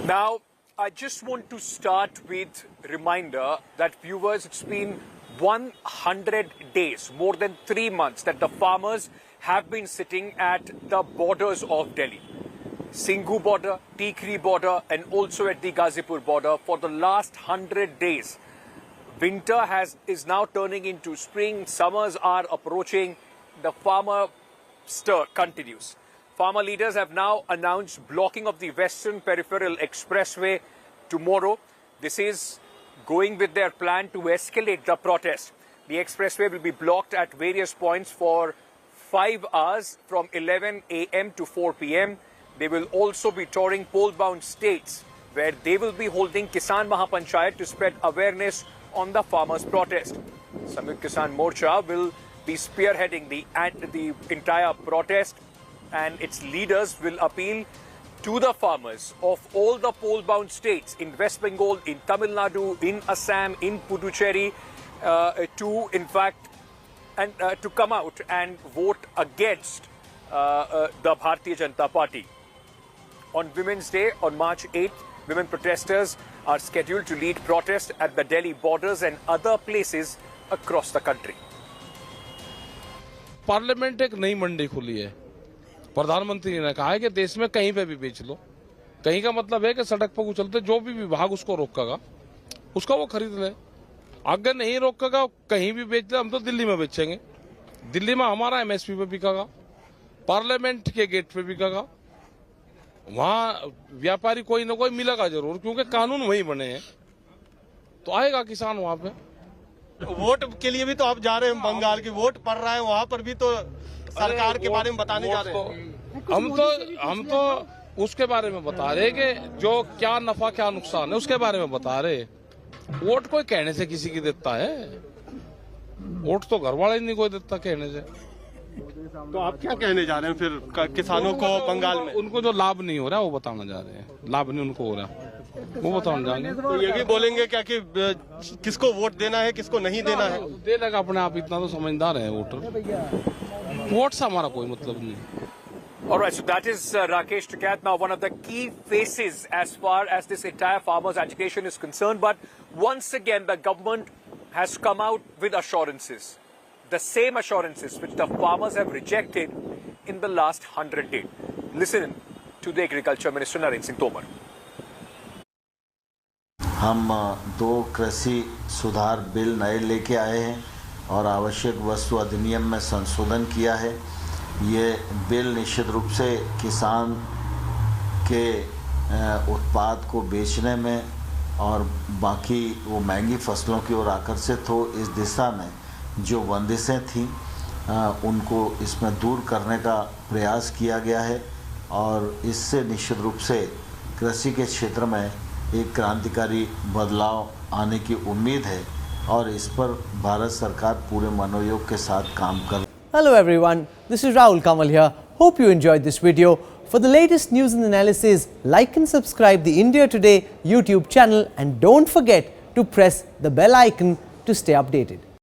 Now, I just want to start with a reminder that viewers, it's been 100 days, more than 3 months, that the farmers have been sitting at the borders of Delhi. Singhu border, Tikri border, and also at the Ghazipur border for the last 100 days. Winter is now turning into spring, summers are approaching, the farmer stir continues. Farmer leaders have now announced blocking of the Western Peripheral Expressway tomorrow. This is going with their plan to escalate the protest. The expressway will be blocked at various points for 5 hours from 11 a.m. to 4 p.m. They will also be touring pole-bound states where they will be holding Kisan Mahapanchayat to spread awareness on the farmers' protest. Samyukt Kisan Morcha will be spearheading the entire protest, and its leaders will appeal to the farmers of all the pole-bound states in West Bengal, in Tamil Nadu, in Assam, in Puducherry, to in fact to come out and vote against the Bharatiya Janata Party. On Women's Day, on March 8th, women protesters are scheduled to lead protests at the Delhi borders and other places across the country. Parliament एक नई मंडी खुली है। प्रधानमंत्री ने कहा है कि देश में कहीं पे भी बेच लो। कहीं का मतलब है कि सड़क पर उछलते जो भी विभाग उसको रोकेगा उसका वो खरीद ले। अगर नहीं रोकेगा कहीं भी बेच ले, हम तो दिल्ली में बेचेंगे। दिल्ली में हमारा एमएसपी पे बिकेगा, पार्लियामेंट के गेट पे बिकेगा। वहाँ व्यापारी कोई ना कोई मिलेगा जरूर, क्योंकि कानून वही बने हैं, तो आएगा किसान वहाँ पे। वोट के लिए भी तो आप जा रहे हैं, बंगाल की वोट पड़ रहा है, वहाँ पर भी तो सरकार के बारे में बताने जा रहे हैं। हम तो उसके बारे में बता रहे कि जो क्या नफा क्या नुकसान है उसके बारे में बता रहे। वोट कोई कहने से किसी की देता है? वोट तो घर वाले नहीं कोई देता कहने से। तो आप क्या कहने जा रहे हैं फिर किसानों को बंगाल में? उनको जो लाभ नहीं हो रहा वो बताना जा रहे हैं। लाभ नहीं उनको हो रहा वो बताना जाएंगे। तो ये भी बोलेंगे क्या कि किसको वोट देना है, किसको नहीं देना है? दे देगा अपने आप, इतना तो समझदार है वोटर। वोट से हमारा कोई मतलब नहीं। All right, so that is Rakesh Tikat, now one of the key faces as far as this entire farmers' agitation is concerned. But once again, the government has come out with assurances, the same assurances which the farmers have rejected in the last 100 days. Listen to the Agriculture Minister Narendra Singh Tomar. हम 2 कृषि सुधार bill नए लेके आए हैं और आवश्यक वस्तु अधिनियम में संशोधन किया है। ये बिल निश्चित रूप से किसान के उत्पाद को बेचने में और बाकी वो महंगी फसलों की ओर आकर्षित हो, इस दिशा में जो बंदिशें थीं उनको इसमें दूर करने का प्रयास किया गया है और इससे निश्चित रूप से कृषि के क्षेत्र में एक क्रांतिकारी बदलाव आने की उम्मीद है और इस पर भारत सरकार पूरे मनोयोग के साथ काम कर। Hello everyone, this is Rahul Kamal here. Hope you enjoyed this video. For the latest news and analysis, like and subscribe the India Today YouTube channel and don't forget to press the bell icon to stay updated.